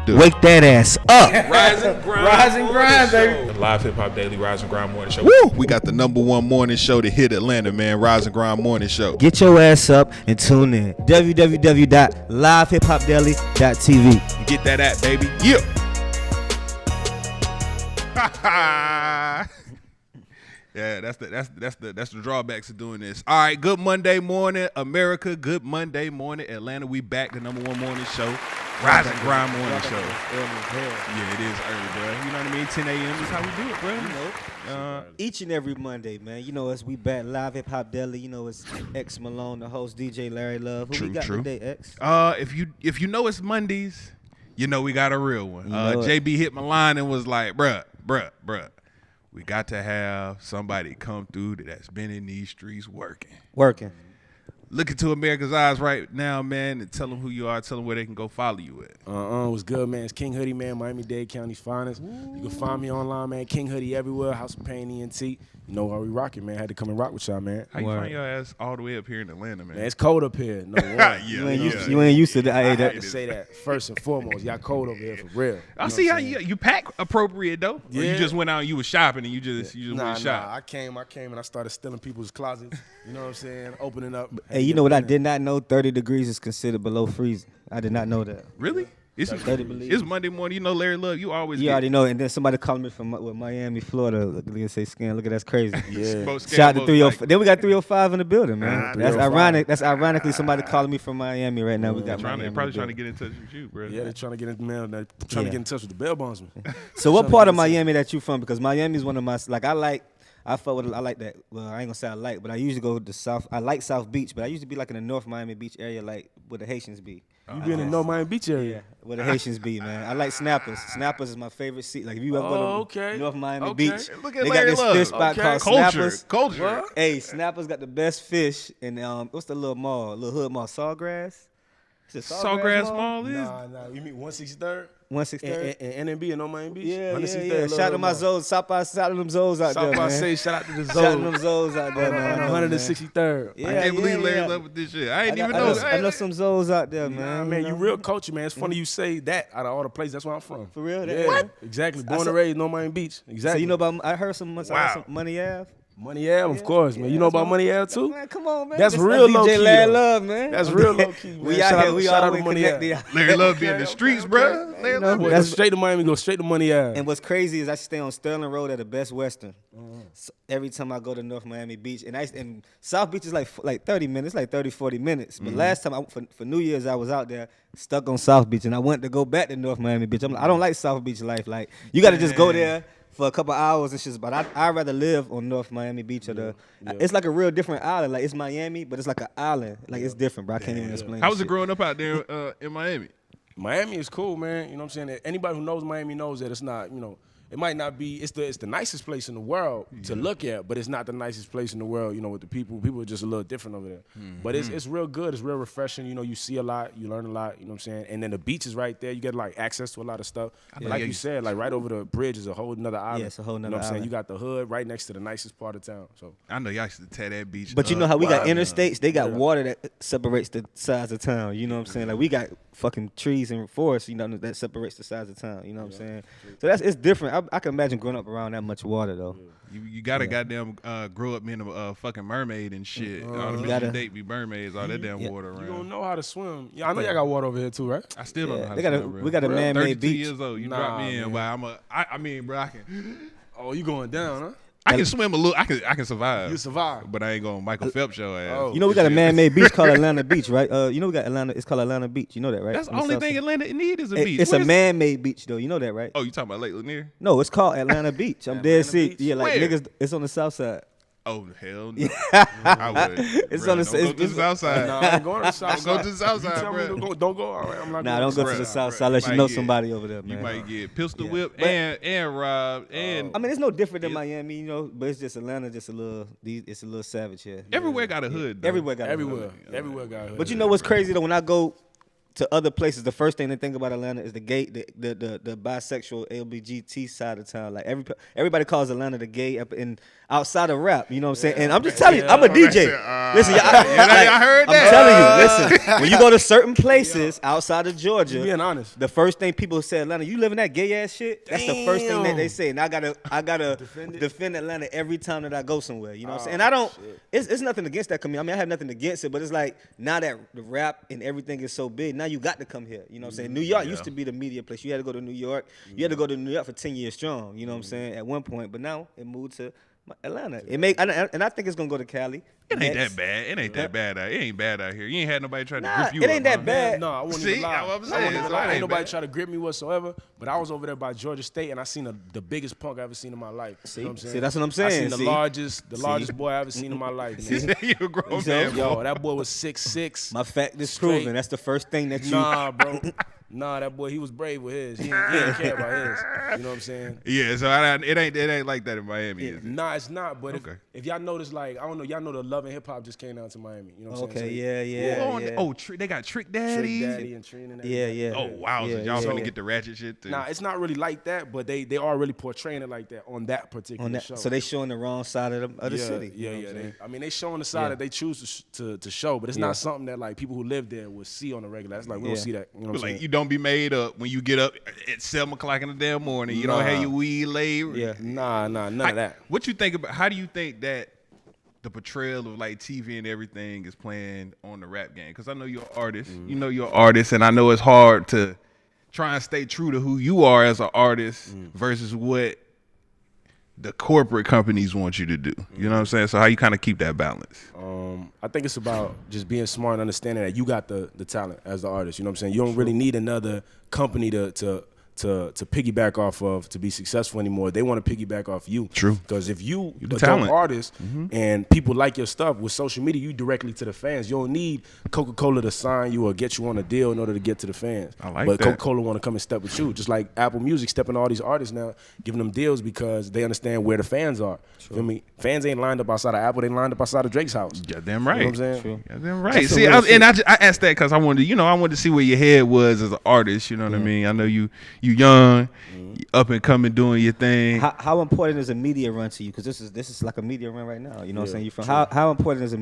do? Wake that ass up. Rise and grind, baby. The Live Hip Hop Daily Rise and Grind Morning Show. Woo! We got the #1 morning show to hit Atlanta, man. Rise and Grind Morning Show. Get your ass up and tune in. www.livehiphopdaily.tv. You get that app, baby. Yeah. Yeah, that's the drawbacks of doing this. All right, good Monday morning, America. Good Monday morning, Atlanta. We back, the #1 morning show, Rise and Grind Morning Show. Yeah, it is early, bro. You know what I mean? 10 a.m. is how we do it, bro. Each and every Monday, man. You know us. We back Live Hip Hop Daily. You know it's X Malone, the host, DJ Larry Love. Who we got today, X? If you know it's Mondays, you know we got a real one. JB hit my line and was like, bruh. We got to have somebody come through that's been in these streets working. Look into America's eyes right now, man, and tell them who you are. Tell them where they can go follow you at. What's good, man? It's King Hoodie, man, Miami-Dade County's finest. You can find me online, man. King Hoodie everywhere. House of Pain, ENT. You know how we rocking, man. Had to come and rock with y'all, man. How you find your ass all the way up here in Atlanta, man? Man, it's cold up here. No Yeah, You ain't used to that. I had to say that first and foremost. Y'all cold over here for real. I see how you pack appropriate though. Yeah. Or you just went out and you was shopping and you just went shop. I came and I started stealing people's closets. You know what I'm saying? Opening up. Hey, you know what I did not know? 30 degrees is considered below freezing. I did not know that. Really? It's Monday morning. You know, Larry Love, you always already know. And then somebody called me from Miami, Florida. Look, they say, Scan, look at that's crazy. Yeah. Shout out to 305. Then we got 305 in the building, man. That's ironic. That's ironically somebody calling me from Miami right now. We got They're probably trying to get in touch with you, bro. Yeah, they're trying to get in, man. They're trying to get in touch with the bail bondsman. So what part of Miami that you from? Because Miami is one of my, I like that. Well, I ain't gonna say I like, but I usually go to South. I like South Beach, but I used to be like in the North Miami Beach area, like where the Haitians be. You be in the North Miami Beach area? Yeah, where the Haitians be, man. I like Snappers. Snappers is my favorite seat. Like if you ever go to North Miami Beach, look at they Larry got this Love. fish spot called Snappers. Culture. Hey, Snappers got the best fish, and what's the little hood mall, Sawgrass? Sawgrass Mall is? Nah. You mean 163rd? 163rd? And NMB in North Miami Beach? Yeah. Shout out to my Zoes. Shout out to them Zoes out there, man. Shout out to the Zoes. Shout out to them Zoes out there, man. 163rd. I can't believe Larry Love with this shit. I ain't even know. I know some Zoes out there, man. Man, you real culture, man. It's funny you say that out of all the places. That's where I'm from. For real? Yeah, what? Exactly. Born and raised North Miami Beach. Exactly. So you know about? I heard some Money Ave. Money Ave, of course, man. You know about Money Ave too? Man, come on, man. That's real low key. DJ Larry Love, man. That's real low key, man. We out here. We shout out always to Money Ave. Larry Love be in the streets, bro. Larry Love. Go straight to Miami. Go straight to Money Ave. And what's crazy is I stay on Sterling Road at the Best Western. So every time I go to North Miami Beach, and South Beach is like 30 minutes, like 30, 40 minutes. But last time for New Year's, I was out there stuck on South Beach, and I went to go back to North Miami Beach. I don't like South Beach life. Like you got to just go there for a couple hours and shit. But I'd rather live on North Miami Beach it's like a real different island. Like it's Miami, but it's like an island. Like it's different, bro. I can't even explain. How was it growing up out there in Miami? Miami is cool, man. You know what I'm saying? Anybody who knows Miami knows that it's not, it might not be, it's the nicest place in the world to look at, but it's not the nicest place in the world, with the people. People are just a little different over there. But it's real good. It's real refreshing. You see a lot. You learn a lot. You know what I'm saying? And then the beach is right there. You get, access to a lot of stuff. Like you said, right over the bridge is a whole nother island. Yeah, it's a whole nother You know what I'm saying? island. You got the hood right next to the nicest part of town. So I know y'all used to tear that beach. But you know how we got interstates? They got water that separates the sides of town. You know what I'm saying? Like we got fucking trees and forests, that separates the sides of town. You know what I'm saying? So it's different. I can imagine growing up around that much water though. You gotta goddamn grow up being a fucking mermaid and shit. All the bitches you date be mermaid, all that damn water around. You don't know how to swim. Yeah, I know y'all got water over here too, right? I still don't know how to swim, bro. We got a man-made 32 beach. years old. You drop me in, but I mean, bro, I can. Oh, you going down, huh? I can swim a little. I can survive. You survive, but I ain't gonna Michael Phelps your ass. We got a man-made beach called Atlanta Beach, right? We got Atlanta. It's called Atlanta Beach. You know that, right? That's the only thing Atlanta needs is a beach. It's a man-made beach, though. You know that, right? Oh, you talking about Lake Lanier? No, it's called Atlanta Beach. I'm dead serious. Beach? Yeah, like Where? niggas. It's on the south side. Oh hell no! I would. It's Bro, on the don't go to the south side. No, I ain't going to the south Don't go side. to the south You side, tell bro. me to don't go. All right, I'm not Nah, going don't go to the south side unless you know somebody over there, man. You might get pistol whipped and robbed and. I mean, it's no different than Miami, but it's just Atlanta, just a little. It's a little savage here. Everywhere got a hood. Though. Everywhere got a hood. Everywhere got a hood. But you know what's crazy though? When I go to other places, the first thing they think about Atlanta is the gay, the bisexual LGBT side of town. Like everybody calls Atlanta the gay and outside of rap. You know what I'm saying? And I'm just telling you, I'm a DJ. Listen, I heard that. I'm telling you, listen. When you go to certain places outside of Georgia, being honest, the first thing people say, Atlanta, you live in that gay ass shit. That's the first thing that they say, and I gotta defend Atlanta every time that I go somewhere. You know what I'm saying? And I don't. It's nothing against that community. I mean, I have nothing against it, but it's like now that the rap and everything is so big, now you got to come here. You know what I'm saying? New York used to be the media place. You had to go to New York. You had to go to New York for 10 years strong. You know what I'm saying? At one point, but now it moved to Atlanta. And I think it's gonna go to Cali. It ain't that bad. It ain't that bad. It ain't bad out here. You ain't had nobody trying to grip you. It ain't up, that bad. No, I wouldn't See, even lie. I'm saying, Ain't nobody try to grip me whatsoever. But I was over there by Georgia State, and I seen the biggest punk I ever seen in my life. See, you know what I'm saying? see, that's what I'm saying. I seen the largest boy I ever seen in my life. Man. you a grown See? man. Yo, that boy was 6'6". My fact is Straight. proven. That's the first thing that you. Nah, bro. Nah, that boy, he was brave with his. He didn't care about his. You know what I'm saying? Yeah, so it ain't like that in Miami. Is it? Nah, it's not. But Okay. if y'all notice, like, I don't know, y'all know the Love and Hip Hop just came down to Miami. You know what I'm saying? Okay, Oh, they got Trick Daddy. Trick Daddy and Trina and Yeah, everything. yeah. Oh wow, so Yeah, y'all yeah. finna get the ratchet shit too. Nah, it's not really like that, but they are really portraying it like that on that particular On that, show. so they showing the wrong side of the city. Yeah, You know what I'm saying? I mean, they showing the side that they choose to show, but it's not something that like people who live there would see on the regular. It's like we don't see that. You know what I'm Like saying? you don't be made up when you get up at 7 o'clock in the damn morning. You don't have your weed laid. Yeah. Nah, none of that. What you think about? How do you think that the portrayal of like TV and everything is playing on the rap game? Because I know you're an artist. You know you're an artist, and I know it's hard to try and stay true to who you are as an artist versus what the corporate companies want you to do. You know what I'm saying? So how you kind of keep that balance? I think it's about just being smart and understanding that you got the talent as the artist. You know what I'm saying? You don't really need another company to piggyback off of to be successful anymore. They want to piggyback off you. True. Because if you the a talent. dope artist and people like your stuff with social media, you directly to the fans. You don't need Coca-Cola to sign you or get you on a deal in order to get to the fans. I like but that. Coca-Cola want to come and step with you. Just like Apple Music stepping to all these artists now, giving them deals because they understand where the fans are. Feel me? Fans ain't lined up outside of Apple. They lined up outside of Drake's house. Yeah, damn right. You know what I'm saying? True. Yeah, damn right. That's See, some real shit. I asked that because I wanted to see where your head was as an artist. You know what I mean? I know you young, you up and coming, doing your thing. How important is a media run to you? Because this is like a media run right now. You know what I'm saying? You from how important is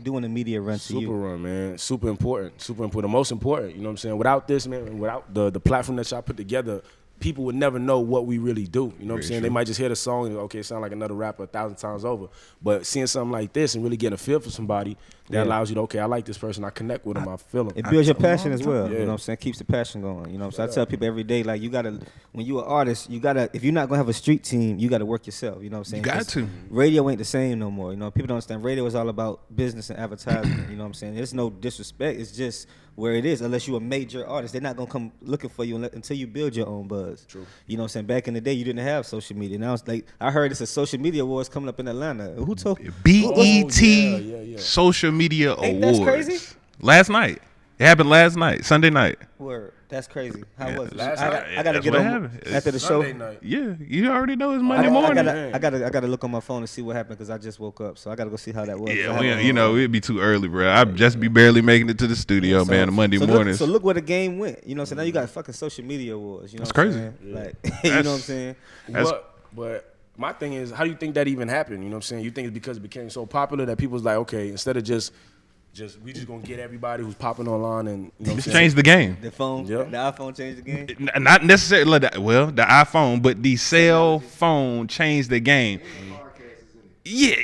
doing a media run to you? Super run, man. Super important. Super important. The most important. You know what I'm saying? Without this, man, without the platform that y'all put together, people would never know what we really do. You know what I'm saying? They might just hear the song and okay, it sound like another rapper 1,000 times over. But seeing something like this and really getting a feel for somebody that allows you to, okay, I like this person, I connect with him, I feel him. It builds your passion as well. Yeah. You know what I'm saying? Keeps the passion going. You know what I'm saying? I tell people every day, like, you gotta, when you're an artist, you gotta, if you're not gonna have a street team, you gotta work yourself. You know what I'm saying? You got 'Cause to. Radio ain't the same no more. You know, people don't understand. Radio is all about business and advertising. You know what I'm saying? There's no disrespect. It's just where it is. Unless you're a major artist, they're not gonna come looking for you until you build your own buzz. True. You know what I'm saying? Back in the day, you didn't have social media. Now it's like, I heard it's a social media awards coming up in Atlanta. Who told? BET yeah. Social Media Ain't that Awards. crazy? Last night. It happened last night, Sunday night. Word. That's crazy. How Yeah, was it? last I night. gotta That's get what on happened. after the show. Sunday night. Yeah, you already know it's Monday morning. I gotta look on my phone to see what happened because I just woke up, so I gotta go see how that was. Yeah, it'd be too early, bro. I'd just be barely making it to the studio, man, on Monday mornings. So look where the game went. You know what I'm saying? Now you got fucking social media awards. You know That's what I'm crazy. saying? Like, you know what I'm saying? But my thing is, how do you think that even happened? You know what I'm saying? You think it's because it became so popular that people's like, okay, instead of just we just gonna get everybody who's popping online and you know what I'm saying? Change the game. The phone, Yeah. the iPhone changed the game. Not necessarily, the iPhone, but the cell phone changed the game. Yeah.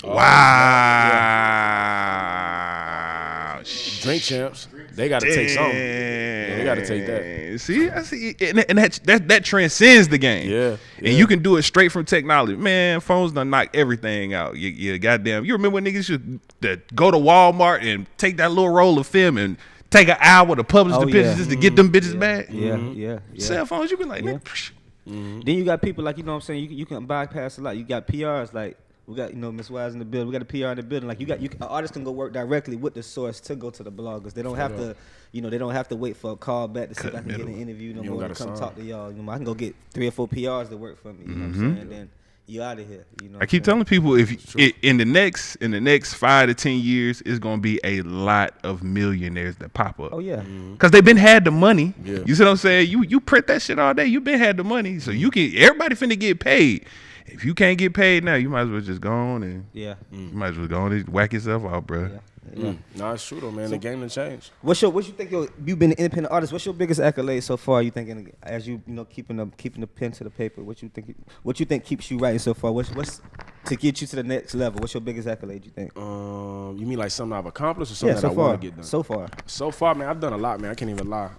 Wow. Drink Champs, they gotta take something. Yeah, they gotta take that. See, I see, and that transcends the game. Yeah. And you can do it straight from technology. Man, phones done knock everything out. You goddamn. You remember when niggas used to go to Walmart and take that little roll of film and take an hour to publish the pictures just to get them bitches back? Yeah. Cell phones, you be like, nigga, psh. Then you got people like, you know what I'm saying? You can bypass a lot. You got PRs like, we got, Miss Wise in the building. We got a PR in the building. Like an artist can go work directly with the source to go to the bloggers. They don't have to, they don't have to wait for a call back to see if I can get an interview no more to come talk to y'all. I can go get 3 or 4 PRs to work for me. You know what I'm saying? And then, you out of here. You know. I keep telling people in the next 5 to 10 years, it's gonna be a lot of millionaires that pop up. Oh yeah. Cause they've been had the money. Yeah. You see what I'm saying? You print that shit all day. You been had the money, so you can. Everybody finna get paid. If you can't get paid now, you might as well just go on and Yeah. you might as well go on and whack yourself out, bro. Yeah. No, it's true though, man. The game done changed. What you think you've been an independent artist? What's your biggest accolade so far? You thinking as you keeping the pen to the paper? What you think keeps you writing so far? What's to get you to the next level? What's your biggest accolade? You think? You mean like something I've accomplished or something so that I far. want to get done? So far. So far, man, I've done a lot, man. I can't even lie.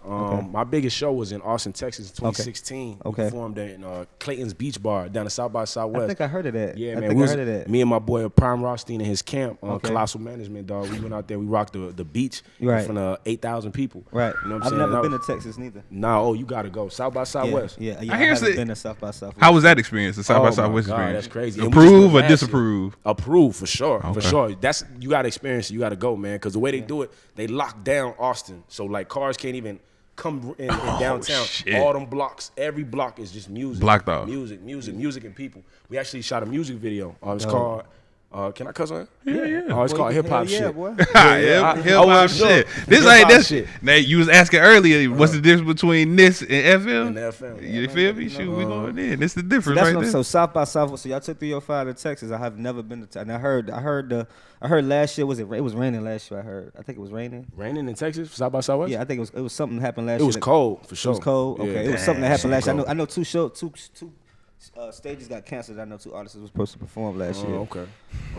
My biggest show was in Austin, Texas, in 2016. Okay. We performed in Clayton's Beach Bar down at South by Southwest. I think I heard of that. Yeah, I man. think We I heard of that. Me and my boy Prime Rothstein and his camp, Okay. Colossal Management, dog. We went out there. We rocked the beach Right. in front of 8,000 people. Right. You know what I'm I've saying? never That been was- to Texas neither. Nah, you gotta go. South by Southwest. Yeah. I hear haven't it's been to South by Southwest. How was that experience? The South by Oh, my Southwest God, experience? that's crazy. And we just Approve went or last year. disapprove? Approve for sure, for Okay. sure. That's you got to experience it. You got to go, man. Because the way they do it, they lock down Austin, so like cars can't even come in downtown. shit. All them blocks, every block is just music, Blocked off. music, and people. We actually shot a music video. It's called. Can I cuss on it? Yeah. Oh, it's called hip hop Yeah, shit. boy. Hip I hop wasn't sure. shit. This Hip ain't hop this shit. Now you was asking earlier, what's the difference between this and FM? And FM. You feel me? Shoot, we going in. This the difference That's right what there. so South by Southwest. So y'all took 305 to Texas. I have never been to. And I heard last year it was raining last year. I think it was raining. Raining in Texas, South by Southwest. Yeah, I think it was something happened last it year. was that- cold for It sure. was cold. Yeah. Okay, it was something that happened last year. Cold. I know two stages got canceled. I know 2 artists was supposed to perform last year. Oh, okay.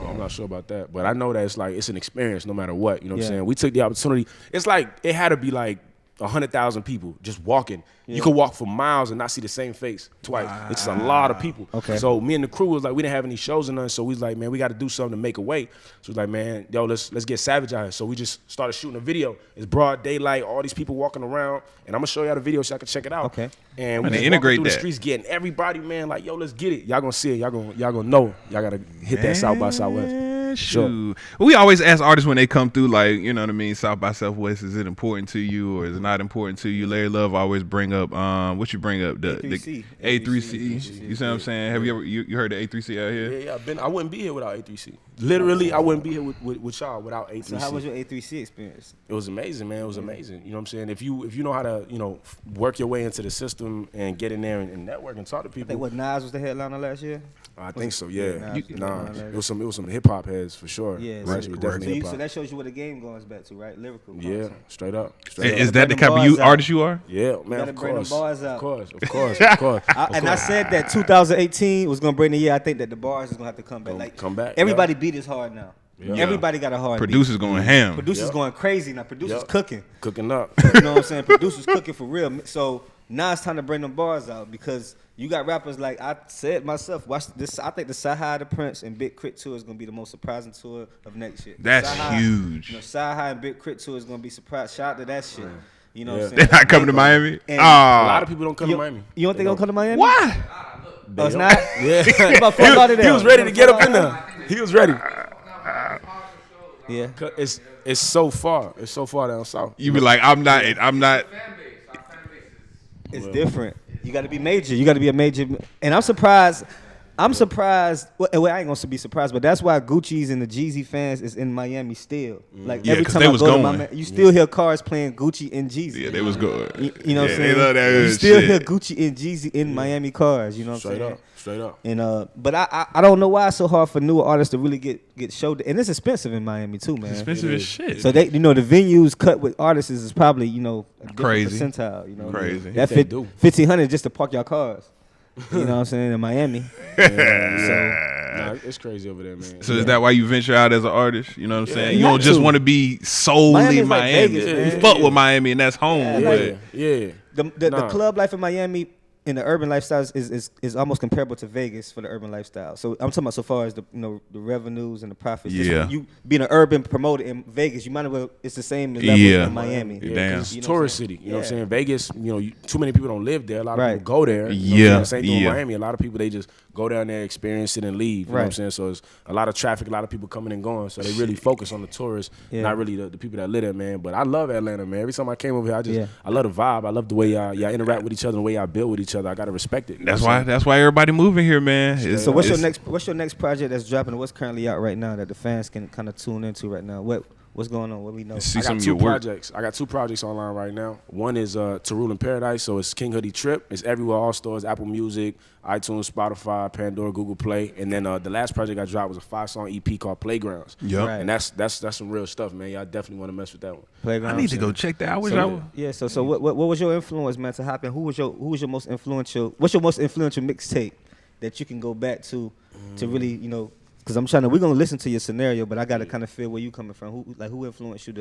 I'm not sure about that, but I know that it's an experience no matter what. You know what Yeah. I'm saying? We took the opportunity. It's like it had to be like 100,000 people just walking. You could walk for miles and not see the same face twice. It's a lot of people. Okay. So me and the crew was like, we didn't have any shows or nothing, so we was like, man, we got to do something to make a way. So we was like, man, yo, let's get savage out here. So we just started shooting a video. It's broad daylight, all these people walking around, and I'm gonna show y'all the video so y'all can check it out. Okay. And we And just integrate walking through that. the streets, getting everybody, man, like, yo, let's get it. Y'all gonna see it. Y'all gonna know. Y'all gotta hit that South by Southwest. Man, Sure. shoot. We always ask artists when they come through, like, you know what I mean, South by Southwest, is it important to you or is it not important to you? Larry Love always bring up, what you bring up? The A3C. A3C. You see what I'm saying? Have you ever, you heard of A3C out here? Yeah. I wouldn't be here without A3C. Literally, I wouldn't be here with y'all without A3C. So how was your A3C experience? It was amazing, man. It was amazing. You know what I'm saying? If you know how to, work your way into the system and get in there and network and talk to I people. think what Nas was the headliner last year. I think so, yeah. Nas Nah, was the headliner it was some hip hop heads for sure. Yeah, Right, so, definitely hip so hop. that shows you where the game goes back to, right? Lyrical. Yeah, straight up. Is up. that the Bring them type of bars out. artist you are? Yeah, man, gotta of bring them course. bars out. Of course. I said that 2018 was gonna bring the year. I think that the bars is gonna have to come back. Gonna Like come back, Everybody beat is hard now. Yeah. Everybody got a hard Producers going ham. beat. Producers Yep. going crazy now. Producers Yep. cooking. Cooking up. You know what I'm saying? Producers cooking for real. So now it's time to bring them bars out because you got rappers like I said myself. Watch this. I think the Sci-Hi, the Prince, and Big Crit tour is gonna be the most surprising tour of next year. That's Sci-Hi, huge. Sci-Hi and Big Crit tour is gonna be surprised. Shout out to that shit. You know what I'm Yeah. saying? They're not coming to Miami? And A lot of Oh. people don't come to Miami. You don't think they'll come to Miami? Why? Oh, it's not? Yeah. About fuck out of there. He was ready to get up in there. He was ready. Yeah. 'Cause it's so far. It's so far down south. You be like, I'm not. It's different. You got to be major. You got to be a major. And I'm surprised. Well, I ain't gonna be surprised, but that's why Gucci's and the Jeezy fans is in Miami still. Like Yeah, every 'cause time they I was go to going. Miami, you still hear cars playing Gucci and Jeezy. Yeah, they was good. You know what I'm saying? They love that you good still shit. hear Gucci and Jeezy in Miami cars. You know what I'm Straight saying? up. Straight up. And but I don't know why it's so hard for newer artists to really get showed. And it's expensive in Miami too, man. Expensive as shit. So they, the venues cut with artists is probably, a different Crazy. percentile. Crazy. That They do. 1,500 just to park your cars. You know what I'm saying, in Miami. Nah, it's crazy over there, man. So is that why you venture out as an artist? You know what I'm saying? you You don't have just to. want to be solely Miami's like Miami. Vegas, You man. fuck with Miami and that's home. Yeah, but Yeah. The Nah. club life in Miami and the urban lifestyle is almost comparable to Vegas for the urban lifestyle. So I'm talking about so far as the the revenues and the profits. Just Yeah. you being an urban promoter in Vegas, you might as well it's the same level Yeah. in Miami. Yeah. Yeah, Damn. 'cause You it's know what I'm tourist saying? city. You know what I'm Yeah. saying? Vegas, too many people don't live there. A lot of Right. people go there. You know Yeah, what I'm saying? Same thing yeah. with Miami. A lot of people, they just go down there, experience it, and leave. You know what I'm Right. saying? So it's a lot of traffic, a lot of people coming and going. So they really focus on the tourists, Yeah. not really the people that live there, man. But I love Atlanta, man. Every time I came over here, Yeah. I love the vibe. I love the way y'all interact with each other, the way y'all build with each each other. I gotta respect it. That's why everybody moving here, man. So what's your next project that's dropping? What's currently out right now that the fans can kind of tune into right now? What's going on? What we know? See I some got of two your work. projects. I got 2 projects online right now. One is To Rule in Paradise, so it's King Hoodie Trip. It's everywhere, all stores, Apple Music, iTunes, Spotify, Pandora, Google Play. And then the last project I dropped was a 5-song EP called Playgrounds. Yep. Right. And that's some real stuff, man. Y'all definitely want to mess with that one. Playground. I need to go check that. I wish I would. Yeah. So what was your influence, man, to hop in? Who was your most influential? What's your most influential mixtape that you can go back to really, you know? Because we're gonna listen to your scenario, but I gotta kind of feel where you coming from. Who influenced you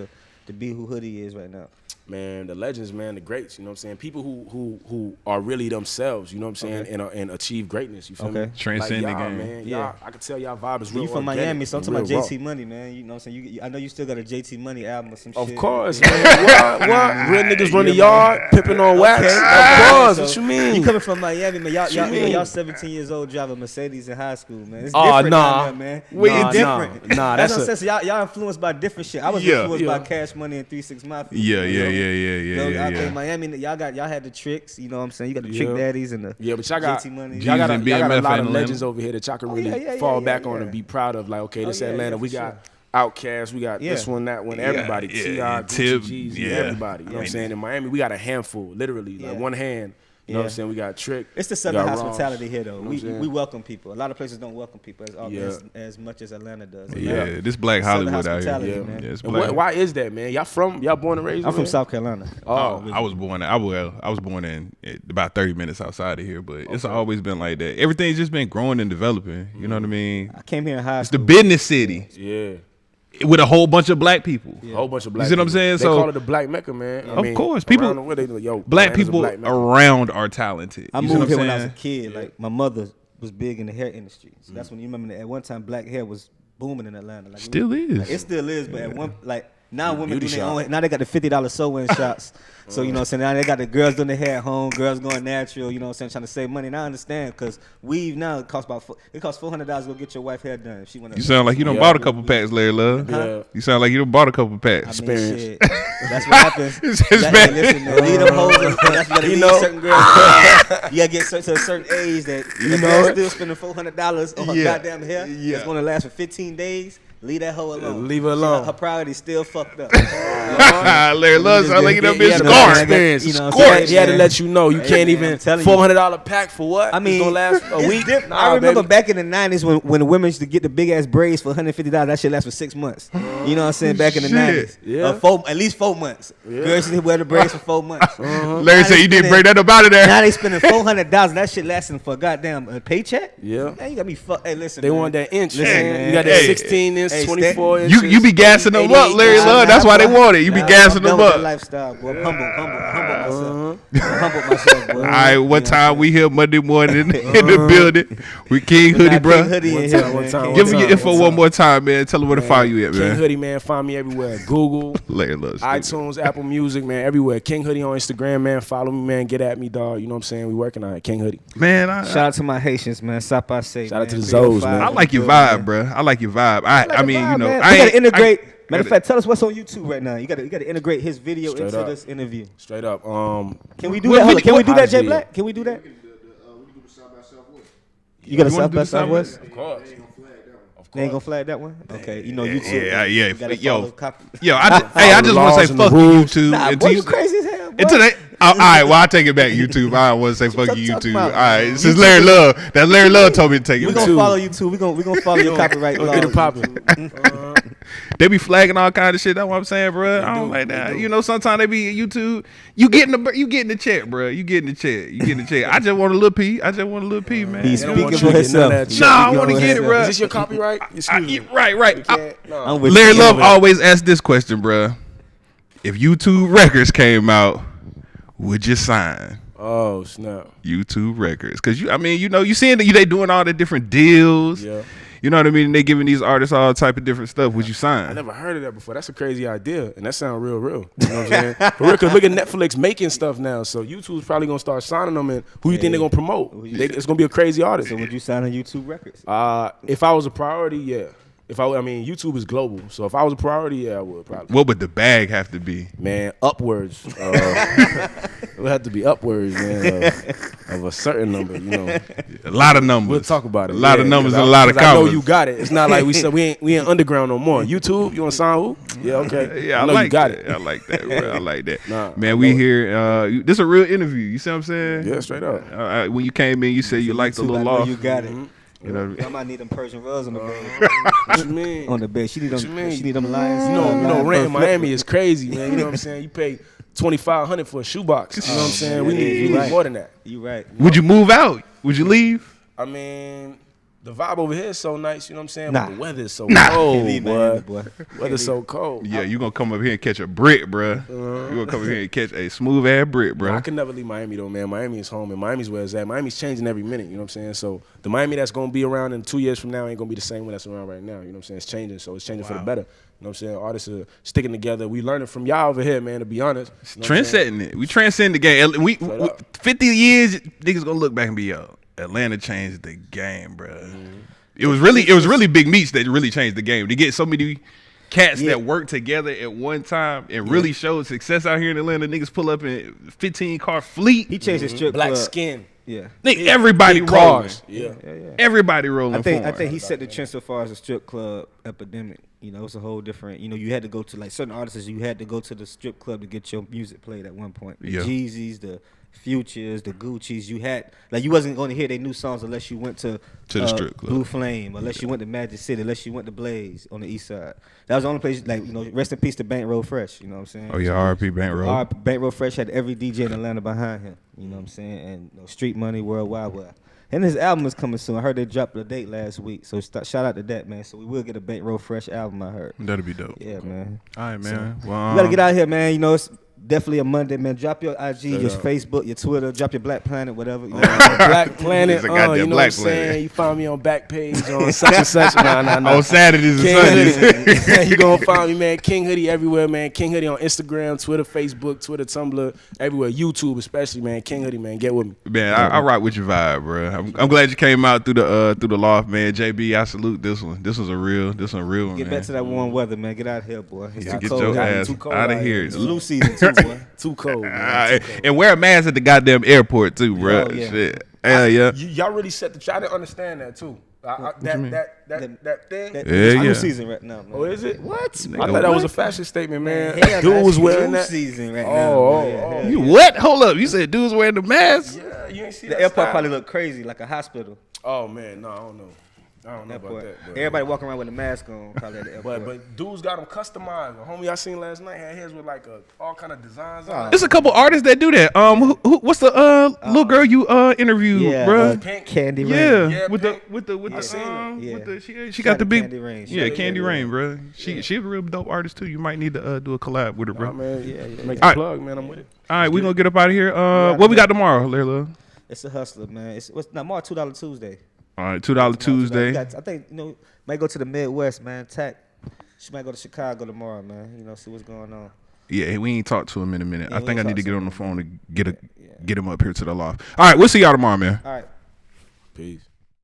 to be who Hoodie is right now? Man, the legends, man, the greats, you know what I'm saying? People who are really themselves, you know what I'm saying, and achieve greatness, you feel me? Transcend like the game. Man, Yeah. I can tell y'all vibe is real You from organic Miami, so I'm and talking about real JT raw. Money, man. You know what I'm saying? I know you still got a JT Money album or some Of shit. course, man. What? Real niggas run the yard, pipping on wax. Okay. Of course, So what you mean? You coming from Miami, man. you mean? Y'all 17 years old, driving Mercedes in high school, man. It's Oh, different nah. down there, man. Nah, It's different. nah, That's that's what I'm saying. So y'all influenced by different shit. I was Yeah. influenced by Yeah. Cash Money and 3 6 Mafia. Yeah. Miami, y'all had the tricks. You know what I'm saying? You got the trick Yeah. daddies and the Yeah, but y'all got JT Money. y'all got a Jeezy and lot BMF of in legends Atlanta. over here that y'all can really yeah, fall yeah, back yeah. on and be proud of. Like, okay, this yeah, Atlanta, yeah, we for got sure. Outkast, we got this one, that one, everybody. yeah, T.I., yeah, Gucci, Tip, Jeezy, yeah. everybody. You know what I'm Yeah. saying? In Miami, we got a handful, literally, like Yeah. one hand. You know what I'm Yeah. saying? We got Trick. It's the we Southern got Ross. hospitality here, though. You know what I'm We saying? welcome people. A lot of places don't welcome people Yeah. as much as Atlanta does. Yeah, this Black Southern Hollywood out here. hospitality, Yeah. man. Yeah, it's And black. why is that, man? Y'all born and raised I'm over from there? South Carolina. Oh, I was born. I was born in about 30 minutes outside of here, but it's always been like that. Everything's just been growing and developing. You know what I mean? I came here in high It's the school. business city yeah. with a whole bunch of black people. A whole bunch of black see what I'm people. saying? They So- call it the Black Mecca, man. I Of mean, course, people- around the world, they like, yo, Black Atlanta's a people Black Mecca. around are talented. I You see what moved here I'm when I was a saying? kid. Like my mother was big in the hair industry. So that's when you remember that at one time black hair was booming in Atlanta. Like Still is. Like, it still is, but at one like now women Beauty do their shop. own. Now they got the $50 sew-in shops. So you know what I'm saying. Now they got the girls doing their hair at home, girls going natural. You know what I'm saying, trying to save money. And I understand because weave now it costs $400 to go get your wife hair done if she want. You sound like you done Yeah. bought a couple packs, Larry Love. Yeah. You sound like you done bought a couple packs. I mean, Experience. shit. That's what happens. It's That- bad. Listen, man, leave them hoes. That's what you gotta leave know? certain girls. You gotta get to a certain age that you know still spending $400 on her Yeah. goddamn hair. Yeah. It's gonna last for 15 days. Leave that hoe alone. Leave her alone. Her priority's still fucked up. Larry Love sound like you done been Yeah, scorched. Experience. You know what I'm Scorched. saying? He had to let you know you Hey, can't man, even I'm telling you. $400 pack for what? I mean, it's gonna last a it's week. different. Nah, I remember baby. back in the 90s when the women used to get the big ass braids for $150. That shit last for 6 months. You know what I'm saying? Back in the Shit. 90s. Yeah. At least 4 months. Girls used to wear the braids for 4 months. Larry Now said they you didn't spending- break that up out of there. Now they spending $400. That shit lasting for a goddamn paycheck. Yeah. Man, you got me fucked. Hey, listen. They man. want that inch, Listen, man. You got that Hey. 16 inch, Hey, 24 stay- inches. You be gassing them up, 88 Larry Nah, Love. That's why they boy. want it. You be Nah, gassing I'm them done with that up. lifestyle, boy. I'm humble myself. I'm humble myself, boy. All right, what time we here Monday morning in the building with King Hoodie, bro. Hoodie in One here, time, one man. time, King Give Hoodie. me your info one more time, man. Tell them where to find you at, King man. Hoodie, man. Find me everywhere. Google, Larry Love. iTunes, Apple Music, man. Everywhere. King Hoodie on Instagram, man. Follow me, man. Get at me, dog. You know what I'm saying? We working on it. King Hoodie. Man, Shout out to my Haitians, man. Sapa say. Shout out to the Zoes, man. I like your vibe, bro. I like your vibe. I mean, you know, we I gotta ain't- integrate. I- Matter of fact, tell us what's on YouTube right now. You gotta integrate his video Straight into up. this interview. Straight up. Can we do that? Hold on. Can we do that, Jay Obviously. Black? Can we do that? You got a You wanna South do by the South Southwest? Of course. They ain't gonna flag that one. Okay, you know YouTube. Yeah, You yeah. gotta Yo, follow copy. yo, I just want to laws say and the fuck you, rules. YouTube. Nah, until boy, you crazy as hell. Boy. Until they, all right, well, I take it back, YouTube. I don't want to say fuck you, talking YouTube. All about? right, since Larry Love, that Larry Love told me to take We it gonna back. follow YouTube. We gonna follow your copyright laws. Get it popping. They be flagging all kind of shit. That's what I'm saying, bro. I don't like that. You know, sometimes they be YouTube. You getting the check, bro. You getting the check. I just want a little P. Man. He's They don't speaking want you for to get himself. none of that Nah, I Speaking want to for get it, himself. bro. Is this your copyright? Excuse me. Right. I'm with Larry you. Love always asks this question, bro. If YouTube Records came out, would you sign Oh, snap. YouTube Records? Because you seeing that they doing all the different deals. Yeah. You know what I mean? They giving these artists all type of different stuff. Would you I sign? never heard of that before. That's a crazy idea, and that sounds real. You know what I'm saying? For real, because look at Netflix making stuff now, so YouTube's probably gonna start signing them. And who you think they're gonna promote? It's gonna be a crazy artist. So would you sign on YouTube Records? If I was a priority, yeah. I mean, YouTube is global. So if I was a priority, yeah, I would probably. What would the bag have to be? Man, upwards. It would have to be upwards, man, of a certain number, you know. A lot of numbers. We'll talk about it. A lot of numbers and a lot of 'cause I know commas. you got it. It's not like we said we ain't underground no more. YouTube, you on SoundHoop? Yeah, okay. Yeah, I know like you got that. it. I like that, bro. I like that. Nah, I Man, we know it. here. This a real interview. You see what I'm saying? Yeah, straight up. When you came in, you said you liked the Too, I little know off. you got it. You know, I might need them Persian rugs on the bed. What you mean? On the bed. She need them. What you mean? She need them lions. You know, lion rent in fur Miami is crazy, man. You know what I'm saying? You pay $2,500 for a shoebox. You know what I'm saying? We need right. more than that. You right. would you move out? Would you leave? I mean, the vibe over here is so nice. You know what I'm saying? Nah. But the weather is so Can't cold, leave boy. Miami, boy. Weather's so cold. Yeah, you gonna come up here and catch a brick, bruh. You gonna come up here and catch a smooth ass brick, I bruh. can never leave Miami though, man. Miami is home, and Miami's where it's at. Miami's changing every minute. You know what I'm saying? So the Miami that's gonna be around in 2 years from now ain't gonna be the same one that's around right now. You know what I'm saying? It's changing, so it's changing for the better. You know what I'm saying? Artists are sticking together. We learning from y'all over here, man. To be honest, you know what I'm saying? Trendsetting it. We transcend the game. We Straight up. 50 years, niggas gonna look back and be, yo, Atlanta changed the game, bruh. It was really Big Meats that really changed the game. To get so many cats that work together at one time and really showed success out here in Atlanta. Niggas pull up in 15-car fleet. He changed his strip Black club. skin, Yeah. Nigga, everybody big rolling. cars. Yeah. Everybody rolling I think for him. he set the trend so far as a strip club epidemic. You know, it's a whole different. You know, you had to go to like certain artists. You had to go to the strip club to get your music played at one point. The Yeah. Jeezys, the Futures, the Gucci's. You had like you wasn't going to hear their new songs unless you went to the strip club. Blue Flame, unless you went to Magic City, unless you went to Blaze on the East Side. That was the only place. Like, you know, rest in peace to Bankroll Fresh. You know what I'm saying? Oh yeah, R.P. Bankroll. Bankroll Fresh had every DJ in Atlanta behind him. You know what I'm saying? And you know, Street Money Worldwide. Well, and his album is coming soon. I heard they dropped the date last week. So shout out to that, man. So we will get a Bankroll Fresh album, I heard. That'd be dope. Yeah, man. All right, man. So, Well, you gotta get out here, man. You know, it's definitely a Monday, man. Drop your IG, your Facebook, your Twitter. Drop your Black Planet, whatever. You know, Black Planet, It's a goddamn you know Black what I'm saying? Planet. You find me on Backpage on such and such. Nah. On Saturdays and King Sundays. Hoodie. You gonna find me, man. King Hoodie everywhere, man. King Hoodie on Instagram, Twitter, Facebook, Twitter, Tumblr, everywhere. YouTube especially, man. King Hoodie, man. Get with me. Man, I rock with your vibe, bro. I'm glad you came out through the loft, man. JB, I salute this one. This was a real one, get man. back to that warm weather, man. Get out of here, boy. It's Yeah, too get cold. your out here. ass Too cold out of out here. It's flu season too, boy. Too cold, man. And wear a mask at the goddamn airport too, bro. Oh, yeah. Shit. Hell yeah. Y'all really set the. I didn't understand that too. That thing. It's Yeah, flu yeah. season right now, man. Oh, is it? What? Nigga, I thought that was a what? fashion statement, man. Hell, Dude was it's wearing flu that. season right now. Oh, boy. Yeah, hell You yeah. what? Hold up. You said dudes wearing the mask? Yeah, you ain't see The that. airport style? probably look crazy, like a hospital. Oh man, no, I don't know. I don't know about Airport. that. But, Everybody walking around with a mask on, probably at the airport. but dudes got them customized. The homie I seen last night had his with like all kind of designs on. There's a couple artists that do that. What's the little girl you interviewed, yeah, bro? Candy Rain. Yeah, Yeah, with Pink. the seen it. Yeah. with the she Shout got out the to big Candy Rain. yeah, Shout out Candy to Rain, bro. She's a real dope artist too. You might need to do a collab with her, bro. Oh, man, make All the right. plug, man. I'm with it. All right, we gonna get up out of here. What we got tomorrow, Layla? It's a hustler, man. It's not more $2 Tuesday. All right, $2 Tuesday. I think might go to the Midwest, man. Tack. She might go to Chicago tomorrow, man. You know, see what's going on. Yeah, we ain't talked to him in a minute. Yeah, I we think I ain't need to talked get to on the phone to get him up here to the loft. All All right, we'll see y'all tomorrow, man. right. Peace.